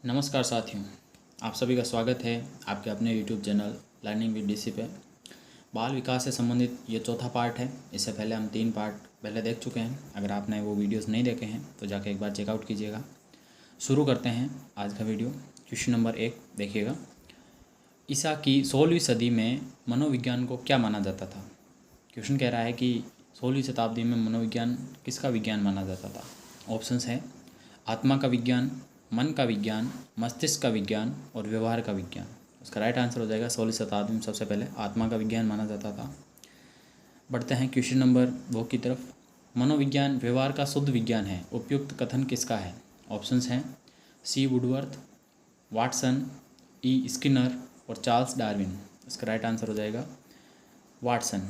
नमस्कार साथियों, आप सभी का स्वागत है आपके अपने YouTube channel learning with DC पे। बाल विकास से संबंधित ये चौथा पार्ट है। इससे पहले हम 3 पार्ट पहले देख चुके हैं। अगर आपने वो वीडियोस नहीं देखे हैं तो जाके एक बार चेकआउट कीजिएगा। शुरू करते हैं आज का वीडियो। क्वेश्चन नंबर 1 देखिएगा। ईसा की 16वीं सदी में मनोविज्ञान को क्या माना जाता था? क्वेश्चन कह रहा है कि 16वीं शताब्दी में मनोविज्ञान किसका विज्ञान माना जाता था? ऑप्शंस हैं आत्मा का विज्ञान, मन का विज्ञान, मस्तिष्क का विज्ञान और व्यवहार का विज्ञान। उसका राइट आंसर हो जाएगा 16वीं शताब्दी में सबसे पहले आत्मा का विज्ञान माना जाता था। बढ़ते हैं क्वेश्चन नंबर 2 की तरफ। मनोविज्ञान व्यवहार का शुद्ध विज्ञान है, उपयुक्त कथन किसका है? ऑप्शंस हैं सी वुडवर्थ, वाटसन, ई स्किनर और चार्ल्स डार्विन। इसका राइट आंसर हो जाएगा वाटसन।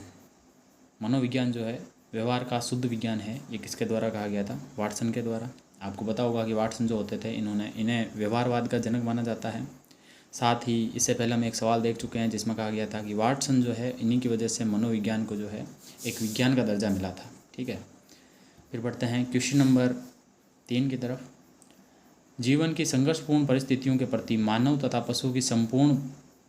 मनोविज्ञान जो है व्यवहार का शुद्ध विज्ञान है, ये किसके द्वारा कहा गया था? वाटसन के द्वारा। आपको पता होगा कि वाटसन जो होते थे इन्हें व्यवहारवाद का जनक माना जाता है। साथ ही इससे पहले हम एक सवाल देख चुके हैं जिसमें कहा गया था कि वाटसन जो है इन्हीं की वजह से मनोविज्ञान को जो है एक विज्ञान का दर्जा मिला था। ठीक है, फिर बढ़ते हैं क्वेश्चन नंबर 3 की तरफ। जीवन की संघर्षपूर्ण परिस्थितियों के प्रति मानव तथा पशु की संपूर्ण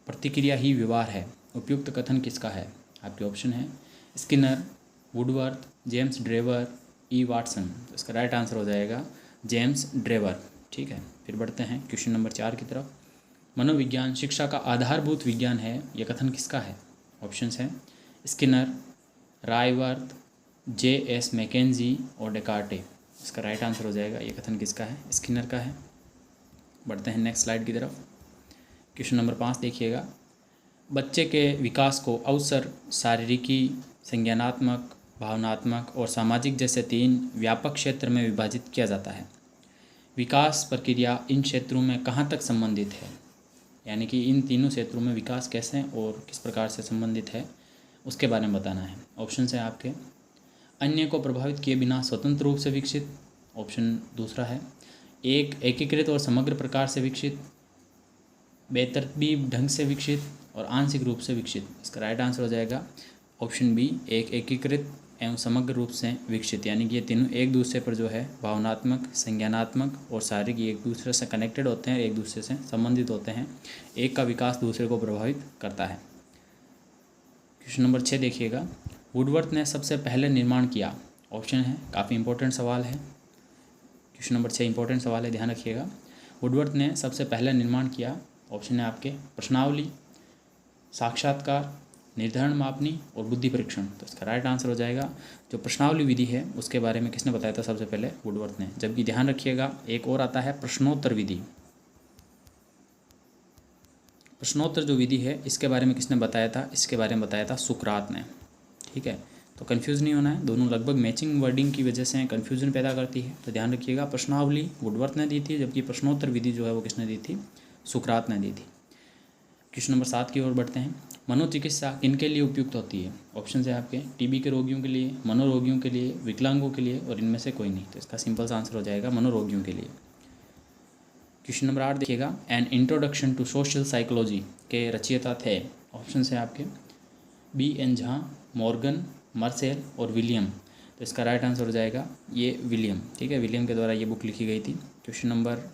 प्रतिक्रिया ही व्यवहार है, उपयुक्त कथन किसका है? आपके ऑप्शन है स्किनर, वुडवर्थ, जेम्स ड्रेवर, ई वाटसन। इसका राइट आंसर हो जाएगा जेम्स ड्रेवर। ठीक है, फिर बढ़ते हैं क्वेश्चन नंबर 4 की तरफ। मनोविज्ञान शिक्षा का आधारभूत विज्ञान है, यह कथन किसका है? ऑप्शंस हैं स्किनर, रायवर्थ, जे एस मैकेंजी और डेकार्टे। इसका राइट आंसर हो जाएगा ये कथन किसका है? स्किनर का है। बढ़ते हैं नेक्स्ट स्लाइड की तरफ। क्वेश्चन नंबर 5 देखिएगा। बच्चे के विकास को अवसर, शारीरिकी, संज्ञानात्मक, भावनात्मक और सामाजिक जैसे 3 व्यापक क्षेत्र में विभाजित किया जाता है। विकास प्रक्रिया इन क्षेत्रों में कहाँ तक संबंधित है? यानी कि इन तीनों क्षेत्रों में विकास कैसे और किस प्रकार से संबंधित है उसके बारे में बताना है। ऑप्शन है आपके अन्य को प्रभावित किए बिना स्वतंत्र रूप से विकसित। ऑप्शन दूसरा है एक एकीकृत और समग्र प्रकार से विकसित, बेतरतीब ढंग से विकसित और आंशिक रूप से विकसित। इसका राइट आंसर हो जाएगा ऑप्शन बी, एक एकीकृत एवं समग्र रूप से विकसित। यानी कि ये तीनों एक दूसरे पर जो है भावनात्मक, संज्ञानात्मक और शारीरिक एक दूसरे से कनेक्टेड होते हैं, एक दूसरे से संबंधित होते हैं। एक का विकास दूसरे को प्रभावित करता है। क्वेश्चन नंबर 6 देखिएगा। वुडवर्थ ने सबसे पहले निर्माण किया। ऑप्शन है, काफ़ी इंपॉर्टेंट सवाल है। क्वेश्चन नंबर 6 इंपॉर्टेंट सवाल है, ध्यान रखिएगा। वुडवर्थ ने सबसे पहले निर्माण किया। ऑप्शन है आपके प्रश्नावली, साक्षात्कार, निर्धारण मापनी और बुद्धि परीक्षण। तो इसका राइट आंसर हो जाएगा जो प्रश्नावली विधि है उसके बारे में किसने बताया था? सबसे पहले वुडवर्थ ने। जबकि ध्यान रखिएगा एक और आता है प्रश्नोत्तर विधि। प्रश्नोत्तर जो विधि है इसके बारे में किसने बताया था? इसके बारे में बताया था सुकरात ने। ठीक है, तो कन्फ्यूज़ नहीं होना है, दोनों लगभग मैचिंग वर्डिंग की वजह से कन्फ्यूजन पैदा करती है। तो ध्यान रखिएगा प्रश्नावली वुडवर्थ ने दी थी, जबकि प्रश्नोत्तर विधि जो है वो किसने दी थी? सुकरात ने दी थी। क्वेश्चन नंबर 7 की ओर बढ़ते हैं। मनोचिकित्सा किनके लिए उपयुक्त होती है? ऑप्शन है आपके टीबी के रोगियों के लिए, मनोरोगियों के लिए, विकलांगों के लिए और इनमें से कोई नहीं। तो इसका सिंपल सा आंसर हो जाएगा मनोरोगियों के लिए। क्वेश्चन नंबर 8 देखिएगा। An introduction to social psychology के रचयिता थे। ऑप्शन है आपके B N Jha, Morgan, Mursell और विलियम। तो इसका राइट आंसर हो जाएगा ये विलियम। ठीक है, विलियम के द्वारा ये बुक लिखी गई थी। क्वेश्चन नंबर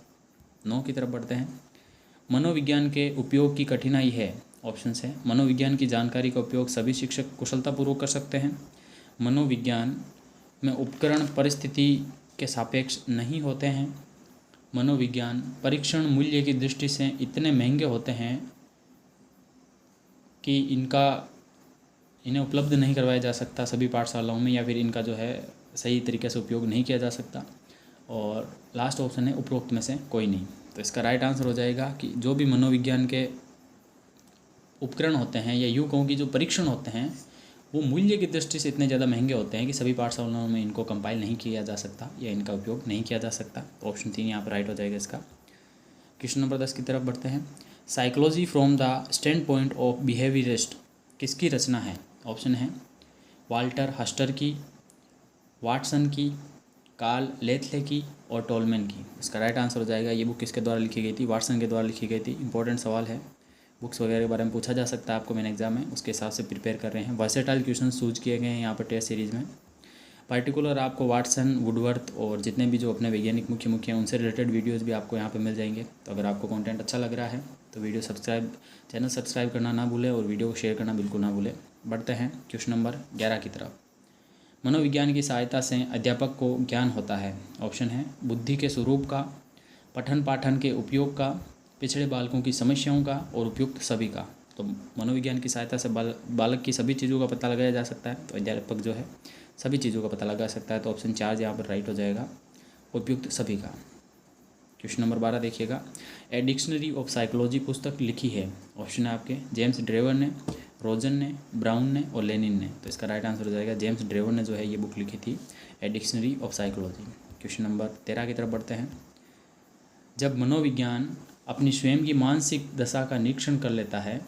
9 की तरफ बढ़ते हैं। मनोविज्ञान के उपयोग की कठिनाई है। ऑप्शन है मनोविज्ञान की जानकारी का उपयोग सभी शिक्षक कुशलतापूर्वक कर सकते हैं। मनोविज्ञान में उपकरण परिस्थिति के सापेक्ष नहीं होते हैं। मनोविज्ञान परीक्षण मूल्य की दृष्टि से इतने महंगे होते हैं कि इन्हें उपलब्ध नहीं करवाया जा सकता सभी पाठशालाओं में, या फिर इनका जो है सही तरीके से उपयोग नहीं किया जा सकता। और लास्ट ऑप्शन है उपरोक्त में से कोई नहीं। तो इसका राइट आंसर हो जाएगा कि जो भी मनोविज्ञान के उपकरण होते हैं या यूँ कहूँ कि जो परीक्षण होते हैं वो मूल्य की दृष्टि से इतने ज़्यादा महंगे होते हैं कि सभी पाठशालाओं में इनको कंपाइल नहीं किया जा सकता या इनका उपयोग नहीं किया जा सकता। तो ऑप्शन 3 यहाँ पर राइट हो जाएगा इसका। क्वेश्चन नंबर 10 की तरफ बढ़ते हैं। Psychology from the stand point of behaviourist किसकी रचना है? ऑप्शन है वाल्टर हस्टर की, वाटसन की, कार्ल लेथले की और टोलमैन की। इसका राइट आंसर हो जाएगा ये बुक किसके द्वारा लिखी गई थी? वाटसन के द्वारा लिखी गई थी। इंपॉर्टेंट सवाल है, बुक्स वगैरह के बारे में पूछा जा सकता है आपको मेन एग्जाम में, उसके हिसाब से प्रिपेयर कर रहे हैं। वर्सेटाइल क्वेश्चन चूज किए गए हैं यहाँ पर टेस्ट सीरीज़ में। पर्टिकुलर आपको वाटसन, वुडवर्थ और जितने भी जो अपने वैज्ञानिक मुख्य हैं उनसे रिलेटेड वीडियोस भी आपको यहाँ पे मिल जाएंगे। तो अगर आपको कंटेंट अच्छा लग रहा है तो चैनल सब्सक्राइब करना ना भूलें और वीडियो को शेयर करना बिल्कुल ना भूलें। बढ़ते हैं क्वेश्चन नंबर 11 की तरफ। मनोविज्ञान की सहायता से अध्यापक को ज्ञान होता है। ऑप्शन है बुद्धि के स्वरूप का, पठन पाठन के उपयोग का, पिछड़े बालकों की समस्याओं का और उपयुक्त सभी का। तो मनोविज्ञान की सहायता से बालक की सभी चीज़ों का पता लगाया जा सकता है। तो अध्यापक जो है सभी चीज़ों का पता लगा सकता है। तो ऑप्शन 4 यहाँ पर राइट हो जाएगा, उपयुक्त सभी का। क्वेश्चन नंबर 12 देखिएगा। ए डिक्शनरी ऑफ साइकोलॉजी पुस्तक लिखी है। ऑप्शन है आपके जेम्स ड्रेवर ने, रोजन ने, ब्राउन ने और लेनिन ने। तो इसका राइट आंसर हो जाएगा जेम्स ड्रेवर ने जो है ये बुक लिखी थी, a dictionary of psychology. Question number 13 की तरफ बढ़ते हैं। जब मनोविज्ञान अपनी स्वयं की मानसिक दशा का निरीक्षण कर लेता है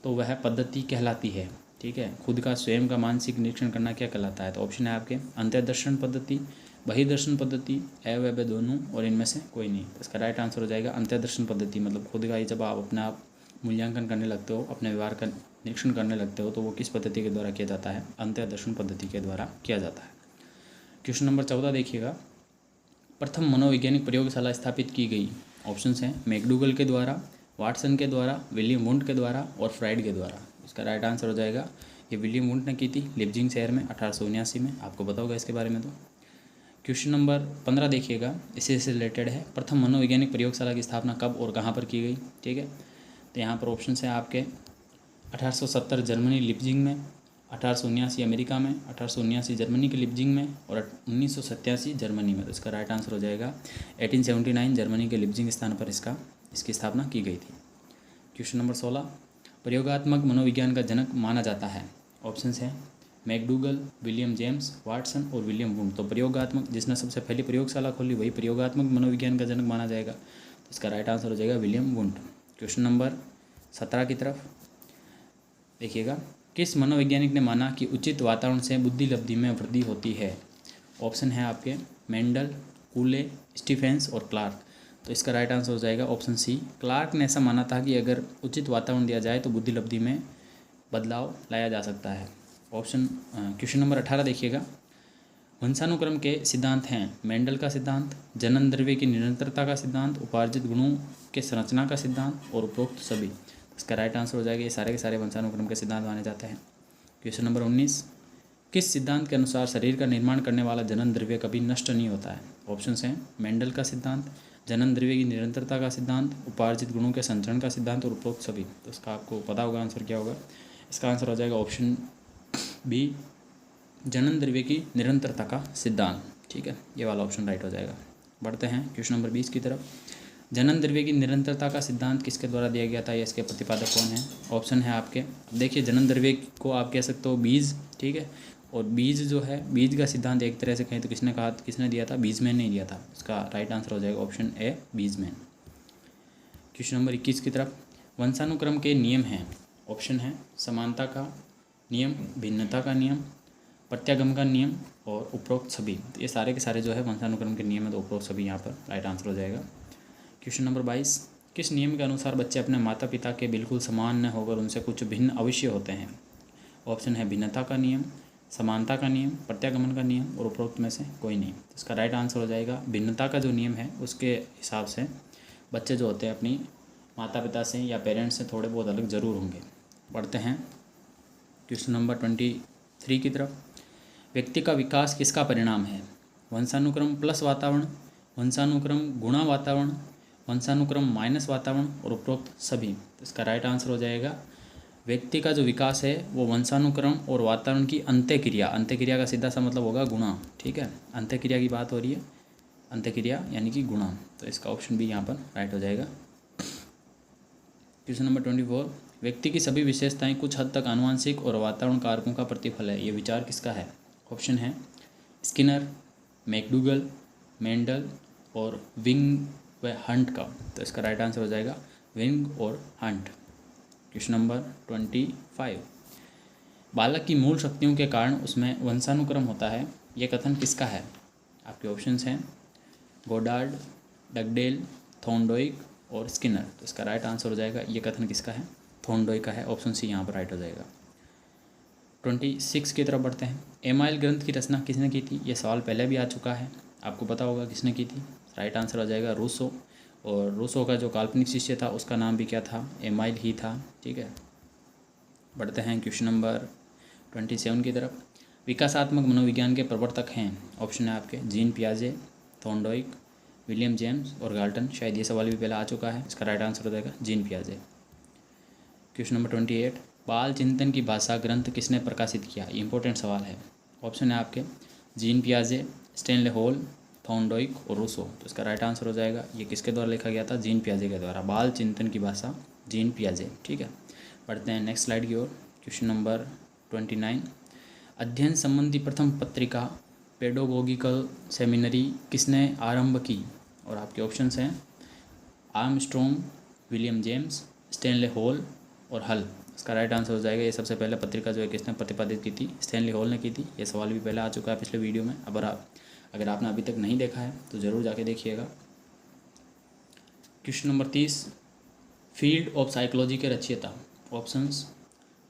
तो वह पद्धति कहलाती है। ठीक है, खुद का स्वयं का मानसिक निरीक्षण करना क्या कहलाता है? तो ऑप्शन है आपके अंतर्दर्शन पद्धति, बहिर्दर्शन पद्धति, व दोनों और इनमें से कोई नहीं। तो इसका राइट आंसर हो जाएगा अंतर्दर्शन पद्धति। मतलब खुद का ही जब आप अपना मूल्यांकन करने लगते हो, अपने व्यवहार का निरीक्षण करने लगते हो, तो वो किस पद्धति के द्वारा किया जाता है? अंतर्दर्शन पद्धति के द्वारा किया जाता है। क्वेश्चन नंबर 14 देखिएगा। प्रथम मनोवैज्ञानिक प्रयोगशाला स्थापित की गई। ऑप्शंस हैं मैकडूगल के द्वारा, वाटसन के द्वारा, विलियम वुंड के द्वारा और फ्राइड के द्वारा। इसका राइट आंसर हो जाएगा ये विलियम वुंड ने की थी लिप्जिंग शहर में 1879 में। आपको पता होगा इसके बारे में। तो क्वेश्चन नंबर 15 देखिएगा, इसी से रिलेटेड है। प्रथम मनोवैज्ञानिक प्रयोगशाला की स्थापना कब और कहाँ पर की गई? ठीक है, तो यहाँ पर ऑप्शन है आपके 1870 जर्मनी लिप्जिंग में, 1879 अमेरिका में, 1879 जर्मनी के लिप्जिंग में और 1987 जर्मनी में। तो इसका राइट आंसर हो जाएगा 1879 जर्मनी के लिप्जिंग स्थान पर इसकी स्थापना की गई थी। क्वेश्चन नंबर 16, प्रयोगात्मक मनोविज्ञान का जनक माना जाता है। ऑप्शंस हैं मैकडूगल, विलियम जेम्स, वाटसन और विलियम वुंड। तो प्रयोगात्मक, जिसने सबसे पहली प्रयोगशाला खोली वही प्रयोगात्मक मनोविज्ञान का जनक माना जाएगा। तो इसका राइट आंसर हो जाएगा विलियम वुंड। क्वेश्चन नंबर 17 की तरफ देखिएगा। किस मनोवैज्ञानिक ने माना कि उचित वातावरण से बुद्धि लब्धि में वृद्धि होती है? ऑप्शन है आपके मेंडल, कूले, स्टीफेंस और क्लार्क। तो इसका राइट आंसर हो जाएगा ऑप्शन सी। क्लार्क ने ऐसा माना था कि अगर उचित वातावरण दिया जाए तो बुद्धि लब्धि में बदलाव लाया जा सकता है। क्वेश्चन नंबर 18 देखिएगा। वंशानुक्रम के सिद्धांत हैं मेंडल का सिद्धांत, जनन द्रव्य की निरंतरता का सिद्धांत, उपार्जित गुणों के संरचना का सिद्धांत और उपरोक्त सभी। इसका राइट आंसर हो जाएगा ये सारे के सारे वंशानुक्रम के सिद्धांत माने जाते हैं। क्वेश्चन नंबर 19, किस सिद्धांत के अनुसार शरीर का निर्माण करने वाला जनन द्रव्य कभी नष्ट नहीं होता है? ऑप्शंस हैं मेंडल का सिद्धांत, जनन द्रव्य की निरंतरता का सिद्धांत, उपार्जित गुणों के संचरण का सिद्धांत और उपरोक्त सभी। तो इसका आपको पता होगा आंसर क्या होगा। इसका आंसर हो जाएगा ऑप्शन बी, जनन द्रव्य की निरंतरता का सिद्धांत। ठीक है, ये वाला ऑप्शन राइट हो जाएगा। बढ़ते हैं क्वेश्चन नंबर 20 की तरफ। जनन द्रव्य की निरंतरता का सिद्धांत किसके द्वारा दिया गया था या इसके प्रतिपादक कौन है? ऑप्शन है आपके, देखिए जनन द्रव्य को आप कह सकते हो बीज। ठीक है, और बीज जो है, बीज का सिद्धांत एक तरह से कहें तो किसने दिया था? बीजमैन ने दिया था। इसका राइट आंसर हो जाएगा ऑप्शन ए, बीजमैन। क्वेश्चन नंबर 21 की तरफ। वंशानुक्रम के नियम हैं। ऑप्शन है समानता का नियम, भिन्नता का नियम, प्रत्यागम का नियम और उपरोक्त सभी। तो ये सारे के सारे जो है वंशानुक्रम के नियम है, तो उपरोक्त सभी यहाँ पर राइट आंसर हो जाएगा। क्वेश्चन नंबर 22, किस नियम के अनुसार बच्चे अपने माता पिता के बिल्कुल समान न होकर उनसे कुछ भिन्न अवश्य होते हैं? ऑप्शन है भिन्नता का नियम, समानता का नियम, प्रत्यागमन का नियम और उपरोक्त में से कोई नहीं। तो इसका राइट आंसर हो जाएगा भिन्नता का जो नियम है उसके हिसाब से बच्चे जो होते हैं अपनी माता पिता से या पेरेंट्स से थोड़े बहुत अलग ज़रूर होंगे। बढ़ते हैं क्वेश्चन नंबर 23 की तरफ। व्यक्ति का विकास किसका परिणाम है? वंशानुक्रम प्लस वातावरण, वंशानुक्रम गुणा वातावरण, वंशानुक्रम माइनस वातावरण और उपरोक्त सभी। तो इसका राइट आंसर हो जाएगा व्यक्ति का जो विकास है वो वंशानुक्रम और वातावरण की अंत्यक्रिया का सीधा सा मतलब होगा गुणा। ठीक है, अंत्यक्रिया की बात हो रही है, अंत्यक्रिया यानी कि गुणा। तो इसका ऑप्शन भी यहाँ पर राइट हो जाएगा। क्वेश्चन नंबर 24, व्यक्ति की सभी विशेषताएं कुछ हद तक आनुवंशिक और वातावरण कारकों का प्रतिफल है, ये विचार किसका है? ऑप्शन है स्किनर, मैकडूगल, मेंडल और विंग व हंट का। तो इसका राइट आंसर हो जाएगा विंग और हंट। क्वेश्चन नंबर 25, बालक की मूल शक्तियों के कारण उसमें वंशानुक्रम होता है, यह कथन किसका है? आपके ऑप्शंस हैं गोडार्ड, डगडेल, थॉर्नडाइक और स्किनर। तो इसका राइट आंसर हो जाएगा ये कथन किसका है? थॉर्नडाइक का है। ऑप्शन सी यहाँ पर राइट हो जाएगा। 26 की तरफ बढ़ते हैं। एमाइल ग्रंथ की रचना किसने की थी? ये सवाल पहले भी आ चुका है, आपको पता होगा किसने की थी। राइट आंसर हो जाएगा रूसो। और रूसो का जो काल्पनिक शिष्य था उसका नाम भी क्या था? एमाइल ही था। ठीक है, बढ़ते हैं क्वेश्चन नंबर 27 की तरफ। विकासात्मक मनोविज्ञान के प्रवर्तक हैं, ऑप्शन है आपके जीन पियाजे, थॉर्नडाइक, विलियम जेम्स और गाल्टन। शायद ये सवाल भी पहले आ चुका है, इसका राइट आंसर हो जाएगा जीन पियाजे। क्वेश्चन नंबर 28, बाल चिंतन की भाषा ग्रंथ किसने प्रकाशित किया? इंपॉर्टेंट सवाल है। ऑप्शन है आपके जीन पियाजे, स्टेनले हॉल, थॉर्नडाइक और रूसो। तो इसका राइट आंसर हो जाएगा, ये किसके द्वारा लिखा गया था? जीन पियाजे के द्वारा। बाल चिंतन की भाषा जीन पियाजे। ठीक है, बढ़ते हैं नेक्स्ट स्लाइड की ओर। क्वेश्चन नंबर 29, अध्ययन संबंधी प्रथम पत्रिका पेडोगोगिकल सेमिनरी किसने आरंभ की? और आपके ऑप्शंस हैं Armstrong, William James, Stanley hall और हल। इसका राइट आंसर हो जाएगा, ये सबसे पहले पत्रिका जो है किसने प्रतिपादित की थी? स्टेनले हॉल ने की थी। ये सवाल भी पहले आ चुका है पिछले वीडियो में। अगर आपने अभी तक नहीं देखा है तो ज़रूर जाके देखिएगा। Question number 30, field of psychology के रचयिता, ऑप्शंस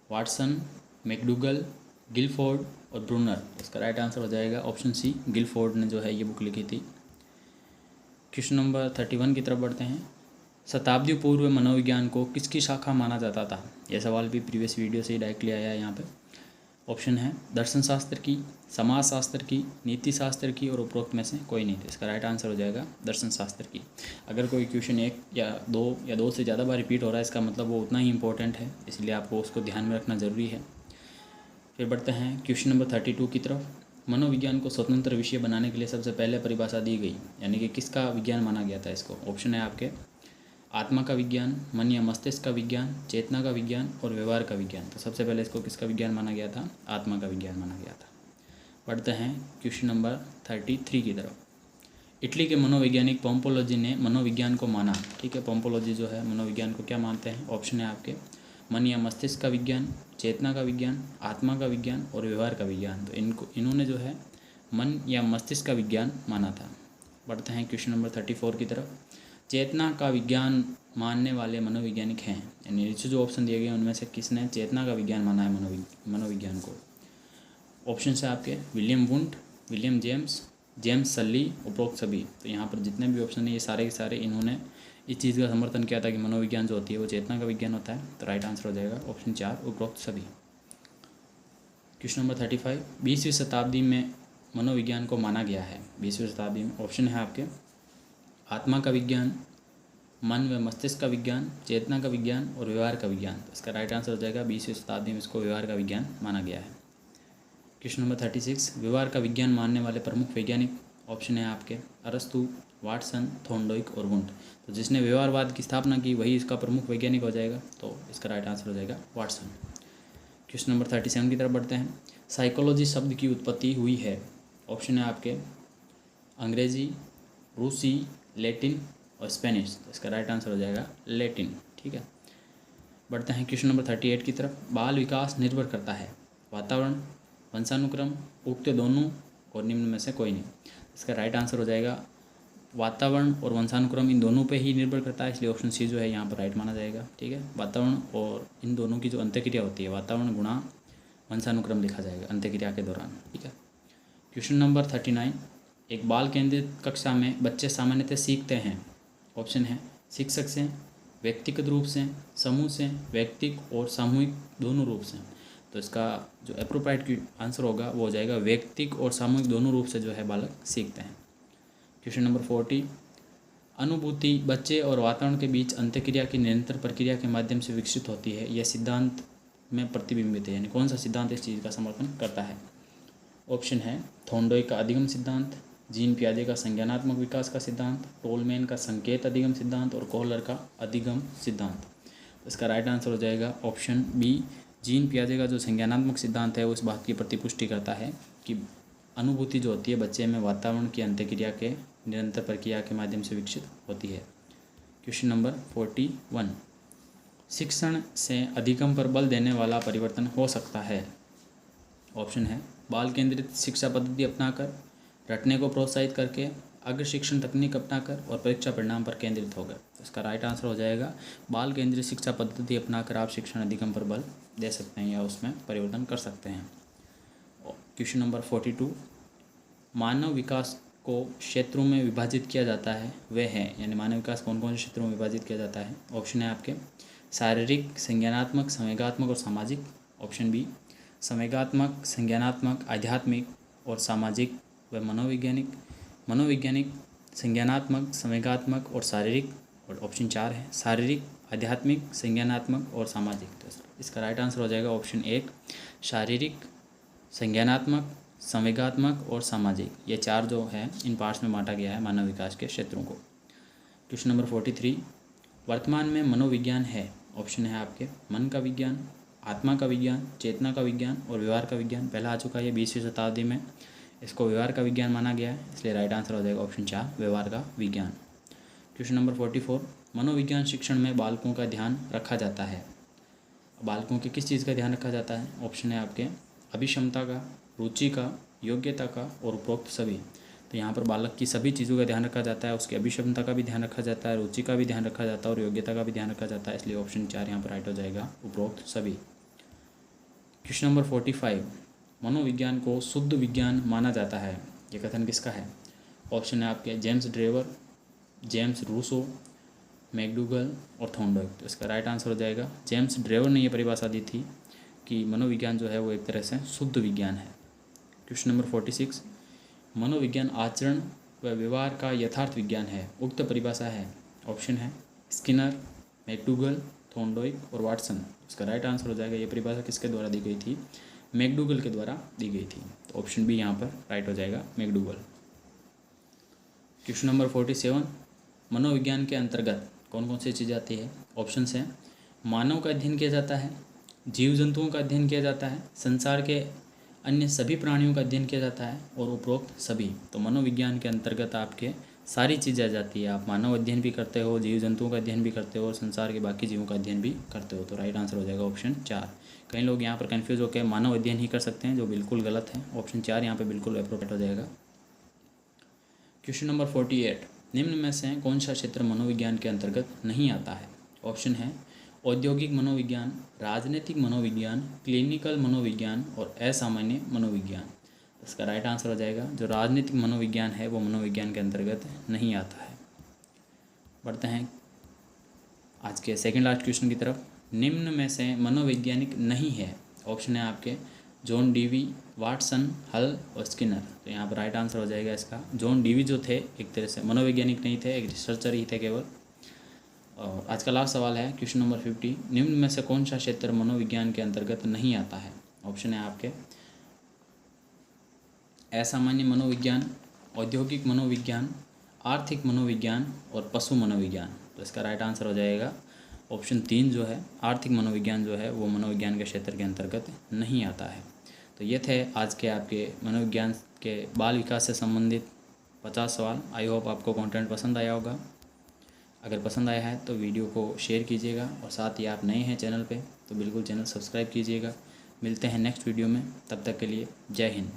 वाटसन, मैकडूगल, गिलफोर्ड और ब्रूनर। इसका राइट आंसर हो जाएगा ऑप्शन सी, गिलफोर्ड ने जो है ये बुक लिखी थी। क्वेश्चन नंबर 31 की तरफ बढ़ते हैं। शताब्दी पूर्व मनोविज्ञान को किसकी शाखा माना जाता था? यह सवाल भी प्रीवियस वीडियो से ही डायरेक्टली आया है यहाँ पे। ऑप्शन है दर्शन शास्त्र की, समाज शास्त्र की, नीति शास्त्र की और उपरोक्त में से कोई नहीं। तो इसका राइट आंसर हो जाएगा दर्शन शास्त्र की। अगर कोई क्वेश्चन एक या दो से ज़्यादा बार रिपीट हो रहा है, इसका मतलब वो उतना ही इंपॉर्टेंट है, इसलिए आपको उसको ध्यान में रखना ज़रूरी है। फिर बढ़ते हैं क्वेश्चन नंबर 32 की तरफ। मनोविज्ञान को स्वतंत्र विषय बनाने के लिए सबसे पहले परिभाषा दी गई, यानी कि किसका विज्ञान माना गया था इसको? ऑप्शन है आपके आत्मा का विज्ञान, मन या मस्तिष्क का विज्ञान, चेतना का विज्ञान और व्यवहार का विज्ञान। तो सबसे पहले इसको किसका विज्ञान माना गया था? आत्मा का विज्ञान माना गया था। बढ़ते हैं क्वेश्चन नंबर 33 की तरफ। इटली के मनोवैज्ञानिक पोम्पोलोजी ने मनोविज्ञान को माना। ठीक है, पोम्पोलोजी जो है मनोविज्ञान को क्या मानते हैं? ऑप्शन है आपके मन या मस्तिष्क का विज्ञान, चेतना का विज्ञान, आत्मा का विज्ञान और व्यवहार का विज्ञान। तो इन्होंने जो है मन या मस्तिष्क का विज्ञान माना था। बढ़ते हैं क्वेश्चन नंबर 34 की तरफ। चेतना का विज्ञान मानने वाले मनोवैज्ञानिक हैं, यानी नीचे जो ऑप्शन दिए गए उनमें से किसने चेतना का विज्ञान माना है मनोविज्ञान को? ऑप्शन है आपके William Wundt, William James, James Sully, उपरोक्त सभी। तो यहाँ पर जितने भी ऑप्शन है ये सारे के सारे इन्होंने इस चीज़ का समर्थन किया था कि मनोविज्ञान जो होती है वो चेतना का विज्ञान होता है। तो राइट आंसर हो जाएगा ऑप्शन 4, उपरोक्त सभी। क्वेश्चन नंबर 35, 20वीं शताब्दी में मनोविज्ञान को माना गया है। 20वीं शताब्दी में ऑप्शन है आपके आत्मा का विज्ञान, मन व मस्तिष्क का विज्ञान, चेतना का विज्ञान और व्यवहार का विज्ञान। तो इसका राइट आंसर हो जाएगा 20वीं शताब्दी में इसको व्यवहार का विज्ञान माना गया है। क्वेश्चन नंबर 36, व्यवहार का विज्ञान मानने वाले प्रमुख वैज्ञानिक, ऑप्शन है आपके अरस्तु, वाटसन, थॉर्नडाइक और वुंट। तो जिसने व्यवहारवाद की स्थापना की वही इसका प्रमुख वैज्ञानिक हो जाएगा। तो इसका राइट आंसर हो जाएगा वाटसन। क्वेश्चन नंबर 37 की तरफ बढ़ते हैं। साइकोलॉजी शब्द की उत्पत्ति हुई है, ऑप्शन है आपके अंग्रेजी, रूसी, लैटिन और स्पेनिश। तो इसका राइट आंसर हो जाएगा लैटिन। ठीक है, बढ़ते हैं क्वेश्चन नंबर 38 की तरफ। बाल विकास निर्भर करता है वातावरण, वंशानुक्रम, उक्त दोनों और निम्न में से कोई नहीं। इसका राइट आंसर हो जाएगा वातावरण और वंशानुक्रम, इन दोनों पे ही निर्भर करता है, इसलिए ऑप्शन सी जो है यहाँ पर राइट माना जाएगा। ठीक है, वातावरण और इन दोनों की जो अंत्यक्रिया होती है, वातावरण गुणा वंशानुक्रम लिखा जाएगा अंत्यक्रिया के दौरान। ठीक है, क्वेश्चन नंबर 39, एक बाल केंद्रित कक्षा में बच्चे सामान्यतः सीखते हैं, ऑप्शन है शिक्षक से, व्यक्तिगत रूप से, समूह से, व्यक्तिक और सामूहिक दोनों रूप से। तो इसका जो अप्रोप्रिएट आंसर होगा वो हो जाएगा व्यक्तिक और सामूहिक दोनों रूप से जो है बालक सीखते हैं। क्वेश्चन नंबर 40, अनुभूति बच्चे और वातावरण के बीच अंत्यक्रिया की निरंतर प्रक्रिया के माध्यम से विकसित होती है, यह सिद्धांत में प्रतिबिंबित है, यानी कौन सा सिद्धांत इस चीज़ का समर्थन करता है? ऑप्शन है थॉर्नडाइक का अधिगम सिद्धांत, जीन पियाजे का संज्ञानात्मक विकास का सिद्धांत, टोलमैन का संकेत अधिगम सिद्धांत और कोहलर का अधिगम सिद्धांत। तो इसका राइट आंसर हो जाएगा ऑप्शन बी, जीन पियाजे का जो संज्ञानात्मक सिद्धांत है वो इस बात की प्रतिपुष्टि करता है कि अनुभूति जो होती है बच्चे में वातावरण की अंत्यक्रिया के निरंतर प्रक्रिया के माध्यम से विकसित होती है। क्वेश्चन नंबर 41, शिक्षण से अधिगम पर बल देने वाला परिवर्तन हो सकता है, ऑप्शन है बाल केंद्रित शिक्षा पद्धति अपनाकर, रटने को प्रोत्साहित करके, अग्र शिक्षण तकनीक अपनाकर और परीक्षा परिणाम पर केंद्रित होकर। तो इसका राइट आंसर हो जाएगा बाल केंद्रित शिक्षा पद्धति अपनाकर आप शिक्षण अधिगम पर बल दे सकते हैं या उसमें परिवर्तन कर सकते हैं। क्वेश्चन नंबर 42, मानव विकास को क्षेत्रों में विभाजित किया जाता है वे हैं, यानी मानव विकास कौन कौन से क्षेत्रों में विभाजित किया जाता है। ऑप्शन है आपके शारीरिक, संज्ञानात्मक, संवेगात्मक और सामाजिक। ऑप्शन बी संवेगात्मक, संज्ञानात्मक, आध्यात्मिक और सामाजिक व मनोवैज्ञानिक, संज्ञानात्मक, संवेगात्मक और शारीरिक। और ऑप्शन 4 है शारीरिक, आध्यात्मिक, संज्ञानात्मक और सामाजिक। तो इसका राइट आंसर हो जाएगा ऑप्शन 1 शारीरिक, संज्ञानात्मक, संवेगात्मक और सामाजिक। ये 4 जो है इन पार्ट्स में बांटा गया है मानव विकास के क्षेत्रों को। क्वेश्चन नंबर 43, वर्तमान में मनोविज्ञान है। ऑप्शन है आपके मन का विज्ञान, आत्मा का विज्ञान, चेतना का विज्ञान और व्यवहार का विज्ञान। पहला आ चुका है 20वीं शताब्दी में, इसको व्यवहार का विज्ञान माना गया है, इसलिए राइट आंसर हो जाएगा ऑप्शन 4 व्यवहार का विज्ञान। क्वेश्चन नंबर 44, मनोविज्ञान शिक्षण में बालकों का ध्यान रखा जाता है। बालकों के किस चीज़ का ध्यान रखा जाता है। ऑप्शन है आपके अभिक्षमता का, रुचि का, योग्यता का और उपरोक्त सभी। तो यहाँ पर बालक की सभी चीज़ों का ध्यान रखा जाता है, उसकी अभिक्षमता का भी ध्यान रखा जाता है, रुचि का भी ध्यान रखा जाता है और योग्यता का भी ध्यान रखा जाता है, इसलिए ऑप्शन 4 यहाँ पर राइट हो जाएगा उपरोक्त सभी। क्वेश्चन नंबर 45, मनोविज्ञान को शुद्ध विज्ञान माना जाता है। ये कथन किसका है। ऑप्शन है आपके James Drever, James Rousseau, McDougall और थॉर्नडाइक। तो इसका राइट आंसर हो जाएगा जेम्स ड्रेवर ने ये परिभाषा दी थी कि मनोविज्ञान जो है वो एक तरह से शुद्ध विज्ञान है। क्वेश्चन नंबर 46, मनोविज्ञान आचरण व व्यवहार का यथार्थ विज्ञान है। उक्त परिभाषा है। ऑप्शन है स्किनर, मैकडूगल, थॉर्नडाइक और वाटसन। इसका राइट आंसर हो जाएगा ये परिभाषा किसके द्वारा दी गई थी, मैकडूगल के द्वारा दी गई थी। तो ऑप्शन बी यहाँ पर राइट हो जाएगा मैकडूगल। क्वेश्चन नंबर 47, मनोविज्ञान के अंतर्गत कौन कौन सी चीज़ आती है। ऑप्शन हैं मानव का अध्ययन किया जाता है, जीव जंतुओं का अध्ययन किया जाता है, संसार के अन्य सभी प्राणियों का अध्ययन किया जाता है और उपरोक्त सभी। तो मनोविज्ञान के अंतर्गत आपके सारी चीज़ें आ जाती है। आप मानव अध्ययन भी करते हो, जीव जंतुओं का अध्ययन भी करते हो और संसार के बाकी जीवों का अध्ययन भी करते हो। तो राइट आंसर हो जाएगा ऑप्शन 4। कई लोग यहाँ पर कन्फ्यूज होकर मानव अध्ययन ही कर सकते हैं, जो बिल्कुल गलत है। ऑप्शन 4 यहाँ पर बिल्कुल एप्रोप्रिएट हो जाएगा। क्वेश्चन नंबर 48, निम्न में से कौन सा क्षेत्र मनोविज्ञान के अंतर्गत नहीं आता है। ऑप्शन है औद्योगिक मनोविज्ञान, राजनीतिक मनोविज्ञान, क्लिनिकल मनोविज्ञान और असामान्य मनोविज्ञान। इसका राइट आंसर हो जाएगा जो राजनीतिक मनोविज्ञान है वो मनोविज्ञान के अंतर्गत नहीं आता है। बढ़ते हैं आज के सेकंड लास्ट क्वेश्चन की तरफ। निम्न में से मनोवैज्ञानिक नहीं है। ऑप्शन है आपके जॉन डीवी, वाटसन, हल और स्किनर। तो यहाँ पर राइट आंसर हो जाएगा इसका जॉन डीवी जो थे एक तरह से मनोवैज्ञानिक नहीं थे, एक रिसर्चर ही थे केवल। और आज का लास्ट सवाल है क्वेश्चन नंबर 50, निम्न में से कौन सा क्षेत्र मनोविज्ञान के अंतर्गत नहीं आता है। ऑप्शन है आपके असामान्य मनोविज्ञान, औद्योगिक मनोविज्ञान, आर्थिक मनोविज्ञान और पशु मनोविज्ञान। तो इसका राइट आंसर हो जाएगा ऑप्शन 3 जो है आर्थिक मनोविज्ञान जो है वो मनोविज्ञान के क्षेत्र के अंतर्गत नहीं आता है। तो ये थे आज के आपके मनोविज्ञान के बाल विकास से संबंधित 50 सवाल। आई होप आपको कंटेंट पसंद आया होगा। अगर पसंद आया है तो वीडियो को शेयर कीजिएगा और साथ ही आप नए हैं चैनल पे तो बिल्कुल चैनल सब्सक्राइब कीजिएगा। मिलते हैं नेक्स्ट वीडियो में, तब तक के लिए जय हिंद।